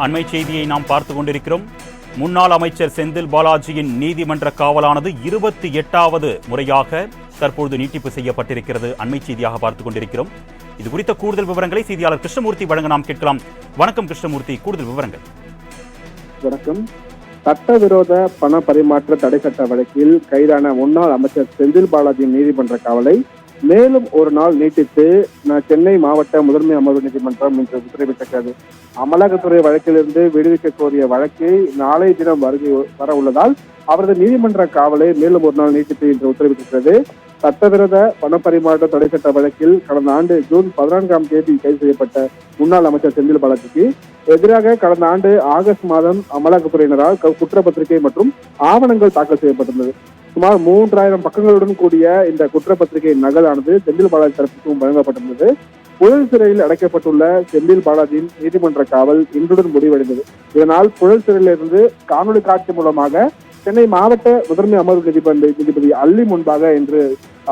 அண்மை செய்தியை நாம் பார்த்து கொண்டிருக்கிறோம். முன்னாள் அமைச்சர் செந்தில் பாலாஜியின் நீதிமன்ற காவலானது 28வது முறையாக தற்பொழுது நீட்டிப்பு செய்யப்பட்டிருக்கிறது. அண்மை செய்தியாக பார்த்துக் கொண்டிருக்கிறோம். இது குறித்த கூடுதல் விவரங்களை செய்தியாளர் கிருஷ்ணமூர்த்தி வழங்க நாம் கேட்கலாம். வணக்கம் கிருஷ்ணமூர்த்தி, கூடுதல் விவரங்கள். வணக்கம். சட்டவிரோத பண பரிமாற்ற தடை சட்ட வழக்கில் கைதான முன்னாள் அமைச்சர் செந்தில் பாலாஜியின் நீதிமன்ற காவலை மேலும் ஒரு நாள் நீட்டித்து சென்னை மாவட்ட முதன்மை அமர்வு நீதிமன்றம் இன்று உத்தரவிட்டிருக்கிறது. அமலாக்கத்துறை வழக்கிலிருந்து விடுவிக்க கோரிய வழக்கு நாளைய தினம் வர உள்ளதால் அவரது நீதிமன்ற காவலை மேலும் ஒரு நாள் நீட்டித்து இன்று உத்தரவிட்டிருக்கிறது. சட்டவிரோத பணப்பரிமாற்ற தடை சட்ட வழக்கில் கடந்த ஆண்டு ஜூன் 14ஆம் தேதி கைது செய்யப்பட்ட முன்னாள் அமைச்சர் செந்தில் பாலாஜிக்கு எதிராக கடந்த ஆண்டு ஆகஸ்ட் மாதம் அமலாக்கத்துறையினரால் குற்றப்பத்திரிகை மற்றும் ஆவணங்கள் தாக்கல் செய்யப்பட்டுள்ளது. சுமார் 3000 பக்கங்களுடன் கூடிய இந்த குற்றப்பத்திரிகை நகலானது செந்தில் பாலாஜி தரப்புக்கும் வழங்கப்பட்டுள்ளது. புழல் சிறையில் அடைக்கப்பட்டுள்ள செந்தில் பாலாஜியின் நீதிமன்ற காவல் இன்றுடன் முடிவடைந்தது. இதனால் புழல் சிறையிலிருந்து காணொலி காட்சி மூலமாக சென்னை மாவட்ட முதன்மை அமர்வு நீதிபதி அல்லி முன்பாக இன்று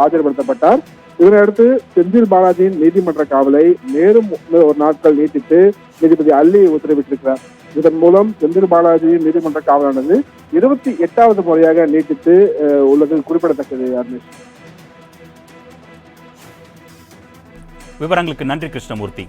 ஆஜர்படுத்தப்பட்டார். இதனையடுத்து செந்தில் பாலாஜியின் நீதிமன்ற காவலை மேலும் ஒரு நாட்கள் நீட்டித்து நீதிபதி அல்லி உத்தரவிட்டிருக்கிறார். இதன் மூலம் செந்தில் பாலாஜியின் நீதிமன்ற காவலானது 28வது முறையாக நீட்டித்து உள்ளது குறிப்பிடத்தக்கது. விவரங்களுக்கு நன்றி கிருஷ்ணமூர்த்தி.